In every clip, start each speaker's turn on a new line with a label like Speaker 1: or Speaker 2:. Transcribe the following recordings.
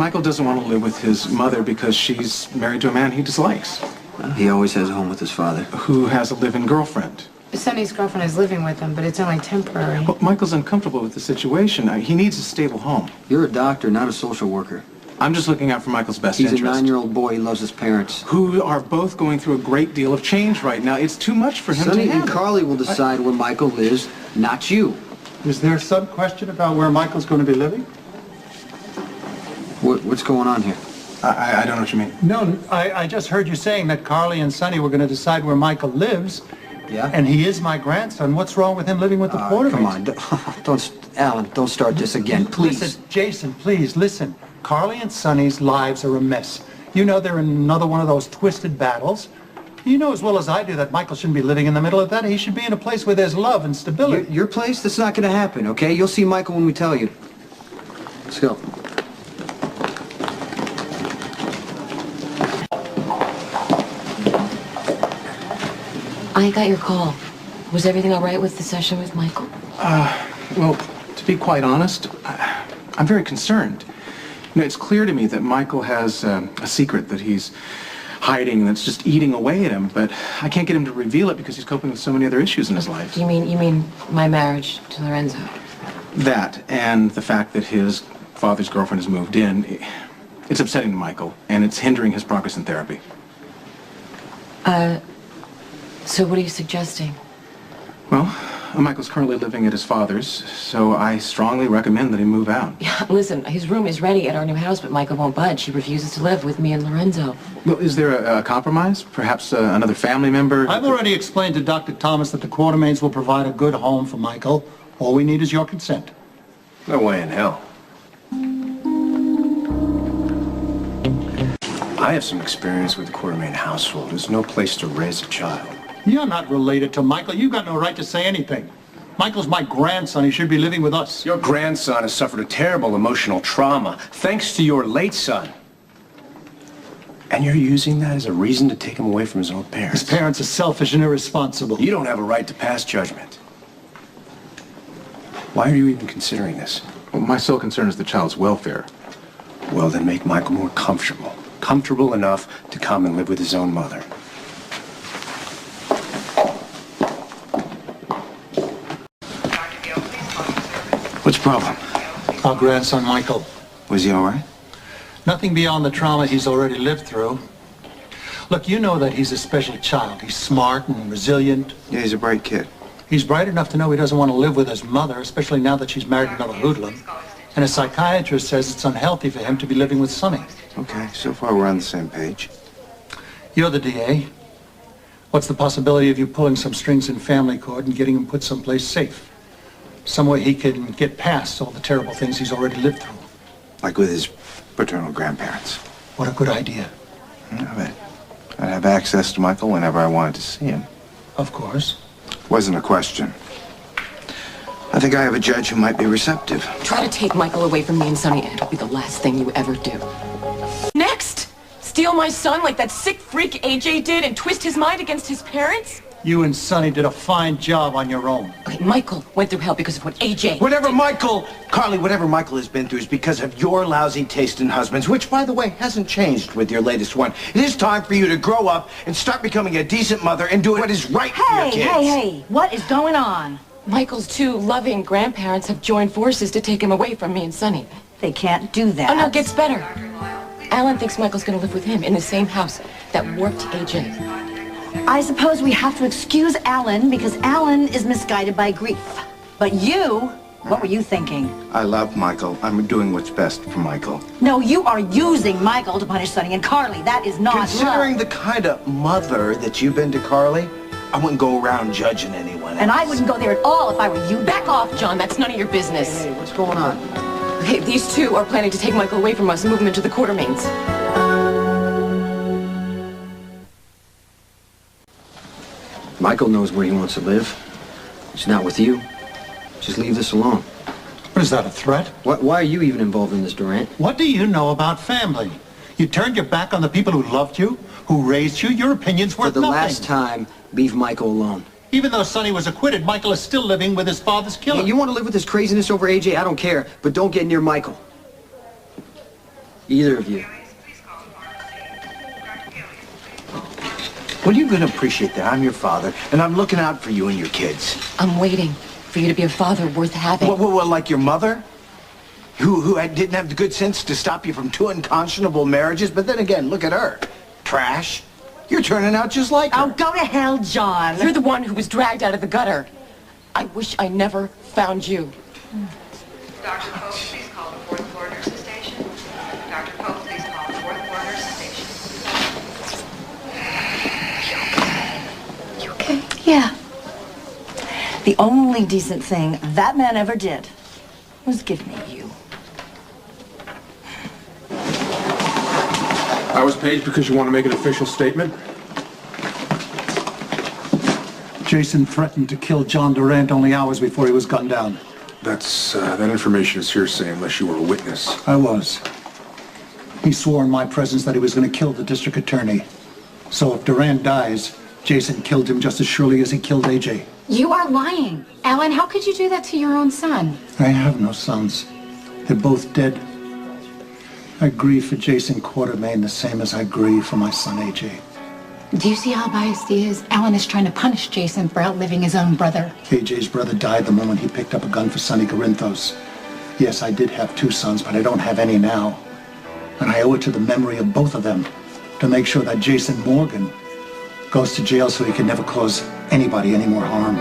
Speaker 1: Michael doesn't want to live with his mother because she's married to a man he dislikes.
Speaker 2: He always has a home with his father.
Speaker 1: Who has a live-in girlfriend.
Speaker 3: Sonny's girlfriend is living with him, but it's only temporary.
Speaker 1: Well, Michael's uncomfortable with the situation. He needs a stable home.
Speaker 2: You're a doctor, not a social worker.
Speaker 1: I'm just looking out for Michael's best
Speaker 2: He's
Speaker 1: interest.
Speaker 2: He's a 9-year-old boy. He loves his parents.
Speaker 1: Who are both going through a great deal of change right now. It's too much for him
Speaker 2: Sonny
Speaker 1: to handle.
Speaker 2: and Carly will decide where Michael lives, not you.
Speaker 4: Is there some question about where Michael's going to be living?
Speaker 2: What's going on here?
Speaker 1: I don't know what you mean.
Speaker 4: No, I just heard you saying that Carly and Sonny were going to decide where Michael lives.
Speaker 2: Yeah?
Speaker 4: And he is my grandson. What's wrong with him living with the Quartermains?
Speaker 2: Come on, Alan, don't start this again, please.
Speaker 4: Listen, Jason, please, listen. Carly and Sonny's lives are a mess. You know they're in another one of those twisted battles. You know as well as I do that Michael shouldn't be living in the middle of that. He should be in a place where there's love and stability.
Speaker 2: Your place? That's not going to happen, okay? You'll see Michael when we tell you. Let's go.
Speaker 5: I got your call. Was everything all right with the session with Michael?
Speaker 1: Well, to be quite honest, I'm very concerned. You know, it's clear to me that Michael has a secret that he's hiding that's just eating away at him, but I can't get him to reveal it because he's coping with so many other issues in his life.
Speaker 5: You mean my marriage to Lorenzo?
Speaker 1: That, and the fact that his father's girlfriend has moved in, it's upsetting to Michael, and it's hindering his progress in therapy.
Speaker 5: So what are you suggesting?
Speaker 1: Well, Michael's currently living at his father's, so I strongly recommend that he move out.
Speaker 5: Yeah, listen, his room is ready at our new house, but Michael won't budge. He refuses to live with me and Lorenzo.
Speaker 1: Well, is there a compromise? Perhaps another family member?
Speaker 4: I've already explained to Dr. Thomas that the Quartermains will provide a good home for Michael. All we need is your consent.
Speaker 6: No way in hell. I have some experience with the Quartermain household. There's no place to raise a child.
Speaker 4: You're not related to Michael. You've got no right to say anything. Michael's my grandson. He should be living with us.
Speaker 6: Your grandson has suffered a terrible emotional trauma thanks to your late son. And you're using that as a reason to take him away from his own parents.
Speaker 4: His parents are selfish and irresponsible.
Speaker 6: You don't have a right to pass judgment. Why are you even considering this?
Speaker 1: Well, my sole concern is the child's welfare.
Speaker 6: Well, then make Michael more comfortable. Comfortable enough to come and live with his own mother.
Speaker 1: What's the problem?
Speaker 4: Our grandson, Michael.
Speaker 1: Was he all right?
Speaker 4: Nothing beyond the trauma he's already lived through. Look, you know that he's a special child. He's smart and resilient.
Speaker 1: Yeah, he's a bright kid.
Speaker 4: He's bright enough to know he doesn't want to live with his mother, especially now that she's married another hoodlum. And a psychiatrist says it's unhealthy for him to be living with Sonny.
Speaker 7: Okay, so far we're on the same page.
Speaker 4: You're the DA. What's the possibility of you pulling some strings in family court and getting him put someplace safe? Somewhere he can get past all the terrible things he's already lived through.
Speaker 7: Like with his paternal grandparents.
Speaker 4: What a good idea.
Speaker 7: I'd have access to Michael whenever I wanted to see him.
Speaker 4: Of course.
Speaker 7: Wasn't a question. I think I have a judge who might be receptive.
Speaker 5: Try to take Michael away from me and Sonny, and it'll be the last thing you ever do. Next! Steal my son like that sick freak AJ did and twist his mind against his parents?
Speaker 4: You and Sonny did a fine job on your own.
Speaker 5: Okay, Michael went through hell because of what AJ
Speaker 8: Carly, whatever Michael has been through is because of your lousy taste in husbands, which, by the way, hasn't changed with your latest one. It is time for you to grow up and start becoming a decent mother and do what is right for your kids.
Speaker 9: Hey, what is going on?
Speaker 5: Michael's two loving grandparents have joined forces to take him away from me and Sonny.
Speaker 9: They can't do that.
Speaker 5: Oh, no, it gets better. Alan thinks Michael's going to live with him in the same house that warped AJ.
Speaker 9: I suppose we have to excuse Alan because Alan is misguided by grief. But you, what were you thinking?
Speaker 7: I love Michael. I'm doing what's best for Michael.
Speaker 9: No, you are using Michael to punish Sonny and Carly. That is not
Speaker 8: Considering
Speaker 9: love.
Speaker 8: the kind of mother that you've been to Carly, I wouldn't go around judging anyone else.
Speaker 9: And I wouldn't go there at all if I were you.
Speaker 5: Back off, John. That's none of your business.
Speaker 2: Hey, what's going on?
Speaker 5: Okay, these two are planning to take Michael away from us and move him into the Quartermains.
Speaker 2: Michael knows where he wants to live. He's not with you. Just leave this alone.
Speaker 4: What is that, a threat?
Speaker 2: Why are you even involved in this, Durant?
Speaker 4: What do you know about family? You turned your back on the people who loved you, who raised you. Your opinion's worth
Speaker 2: For the
Speaker 4: nothing.
Speaker 2: last time, leave Michael alone.
Speaker 4: Even though Sonny was acquitted, Michael is still living with his father's killer.
Speaker 2: Hey, you want to live with this craziness over AJ? I don't care, but don't get near Michael. Either of you.
Speaker 8: Well, you're going to appreciate that. I'm your father, and I'm looking out for you and your kids.
Speaker 5: I'm waiting for you to be a father worth having.
Speaker 8: Well, like your mother? Who didn't have the good sense to stop you from two unconscionable marriages, but then again, look at her. Trash. You're turning out just like her.
Speaker 9: Oh, go to hell, John.
Speaker 5: You're the one who was dragged out of the gutter. I wish I never found you.
Speaker 10: Dr. Pope, please call the fourth floor nurses station. Dr. Pope, please call the fourth floor nurses station.
Speaker 9: You okay? Yeah. The only decent thing that man ever did was give me you.
Speaker 11: I was paged because you want to make an official statement?
Speaker 4: Jason threatened to kill John Durant only hours before he was gunned down.
Speaker 11: That information is hearsay unless you were a witness.
Speaker 4: I was. He swore in my presence that he was going to kill the district attorney. So if Durant dies, Jason killed him just as surely as he killed AJ.
Speaker 3: You are lying. Alan, how could you do that to your own son?
Speaker 4: I have no sons. They're both dead. I grieve for Jason Quartermain the same as I grieve for my son AJ.
Speaker 3: Do you see how biased he is? Alan is trying to punish Jason for outliving his own brother.
Speaker 4: AJ's brother died the moment he picked up a gun for Sonny Corinthos. Yes, I did have two sons, but I don't have any now. And I owe it to the memory of both of them to make sure that Jason Morgan goes to jail so he can never cause anybody any more harm.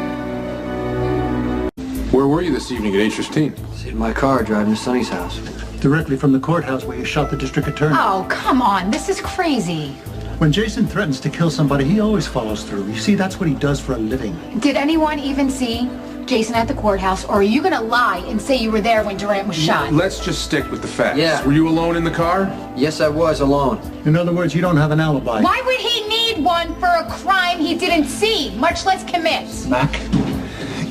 Speaker 11: Where were you this evening at 8:15?
Speaker 2: In my car driving to Sonny's house.
Speaker 4: Directly from the courthouse where you shot the district attorney.
Speaker 3: Oh, come on. This is crazy.
Speaker 4: When Jason threatens to kill somebody, he always follows through. You see, that's what he does for a living.
Speaker 3: Did anyone even see Jason at the courthouse, or are you going to lie and say you were there when Durant was shot?
Speaker 11: Let's just stick with the facts.
Speaker 2: Yeah.
Speaker 11: Were you alone in the car?
Speaker 2: Yes, I was alone.
Speaker 4: In other words, you don't have an alibi.
Speaker 3: Why would he need one for a crime he didn't see, much less commit?
Speaker 4: Mac,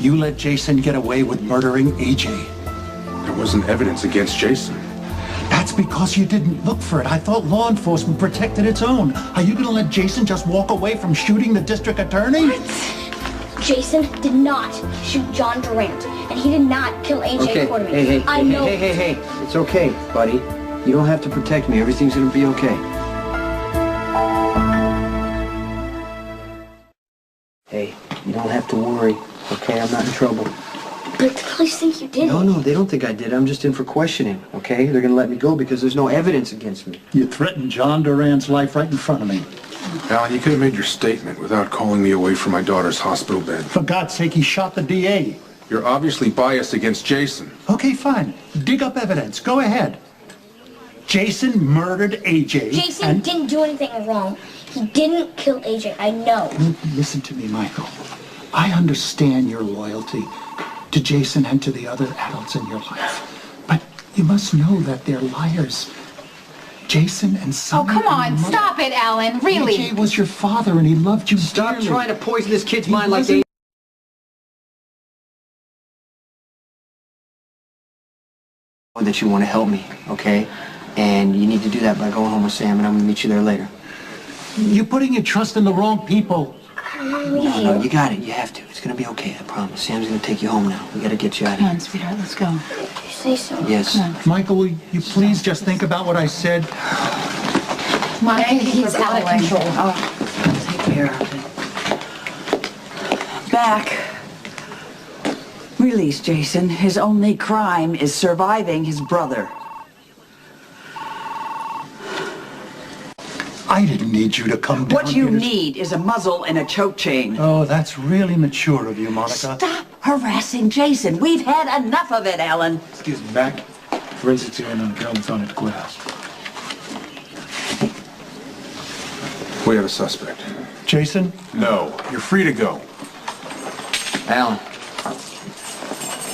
Speaker 4: you let Jason get away with murdering AJ.
Speaker 11: There wasn't evidence against Jason.
Speaker 4: That's because you didn't look for it. I thought law enforcement protected its own. Are you going to let Jason just walk away from shooting the district attorney?
Speaker 12: What? Jason did not shoot John Durant, and he did not kill AJ Quartermain.
Speaker 2: Hey,
Speaker 12: I know.
Speaker 2: Hey. It's okay, buddy. You don't have to protect me. Everything's going to be okay. Hey, you don't have to worry. Okay, I'm not in trouble.
Speaker 12: But the police think you did it.
Speaker 2: No, they don't think I did. I'm just in for questioning, okay? They're going to let me go because there's no evidence against me.
Speaker 4: You threatened John Durant's life right in front of me.
Speaker 11: Alan, you could have made your statement without calling me away from my daughter's hospital bed.
Speaker 4: For God's sake, he shot the DA.
Speaker 11: You're obviously biased against Jason.
Speaker 4: Okay, fine. Dig up evidence. Go ahead. Jason murdered AJ.
Speaker 12: Jason didn't do anything wrong. He didn't kill AJ. I know.
Speaker 4: Listen to me, Michael. I understand your loyalty to Jason and to the other adults in your life. But you must know that they're liars. Jason and Sonny...
Speaker 3: Oh, come on. Stop it, Alan. Really?
Speaker 4: AJ was your father and he loved you
Speaker 2: Stop
Speaker 4: dearly.
Speaker 2: trying to poison this kid's mind like they... that you want to help me, okay? And you need to do that by going home with Sam, and I'm going to meet you there later.
Speaker 4: You're putting your trust in the wrong people.
Speaker 2: No, you got it. You have to. It's going to be okay, I promise. Sam's going to take you home now. We got to get you out of
Speaker 3: Come
Speaker 2: here.
Speaker 3: on, sweetheart. Let's go.
Speaker 12: You say so.
Speaker 2: Yes.
Speaker 4: Michael, will you please just think about what I said?
Speaker 3: Monica, he's out of control.
Speaker 9: I'll take care of it. Back. Release Jason. His only crime is surviving his brother.
Speaker 4: I didn't need you to come down
Speaker 9: What you
Speaker 4: here to-
Speaker 9: need is a muzzle and a choke chain.
Speaker 4: Oh, that's really mature of you, Monica.
Speaker 9: Stop harassing Jason. We've had enough of it, Alan.
Speaker 1: Excuse me, back. Forensics here and Carolyn's on at the courthouse.
Speaker 11: We have a suspect.
Speaker 4: Jason?
Speaker 11: No. You're free to go.
Speaker 2: Alan,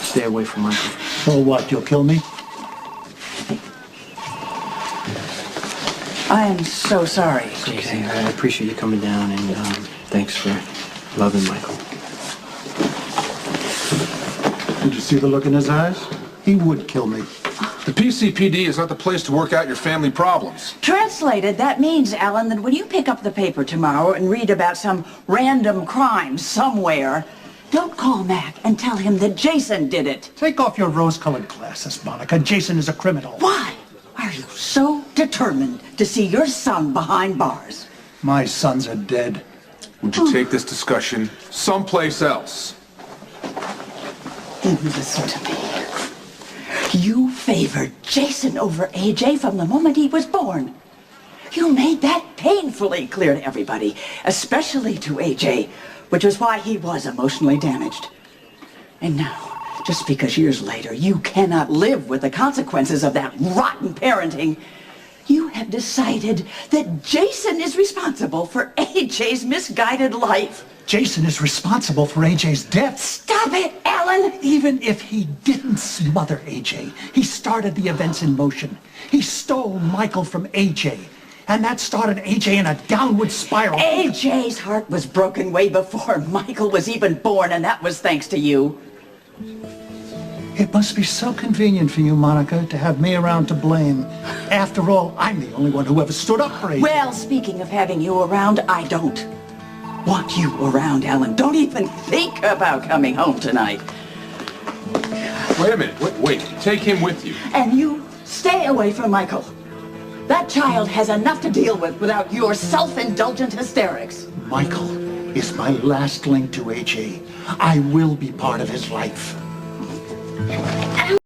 Speaker 2: stay away from Michael.
Speaker 4: Oh, what? You'll kill me?
Speaker 9: I am so sorry.
Speaker 2: It's okay. I appreciate you coming down, and thanks for loving Michael.
Speaker 4: Did you see the look in his eyes? He would kill me.
Speaker 11: The PCPD is not the place to work out your family problems.
Speaker 9: Translated, that means, Alan, that when you pick up the paper tomorrow and read about some random crime somewhere, don't call Mac and tell him that Jason did it.
Speaker 4: Take off your rose-colored glasses, Monica. Jason is a criminal.
Speaker 9: Why? Why are you so determined to see your son behind bars?
Speaker 4: My sons are dead.
Speaker 11: Would you take this discussion someplace else?
Speaker 9: Then listen to me. You favored Jason over AJ from the moment he was born. You made that painfully clear to everybody, especially to AJ, which was why he was emotionally damaged. And now, just because years later you cannot live with the consequences of that rotten parenting, you have decided that Jason is responsible for AJ's misguided life.
Speaker 4: Jason is responsible for AJ's death.
Speaker 9: Stop it, Alan!
Speaker 4: Even if he didn't smother AJ, he started the events in motion. He stole Michael from AJ. And that started AJ in a downward spiral.
Speaker 9: AJ's heart was broken way before Michael was even born, and that was thanks to you.
Speaker 4: It must be so convenient for you, Monica, to have me around to blame. After all, I'm the only one who ever stood up for AJ.
Speaker 9: Well, speaking of having you around, I don't want you around, Alan. Don't even think about coming home tonight.
Speaker 11: Wait a minute. Wait. Take him with you.
Speaker 9: And you stay away from Michael. That child has enough to deal with without your self-indulgent hysterics.
Speaker 4: Michael is my last link to AJ. I will be part of his life.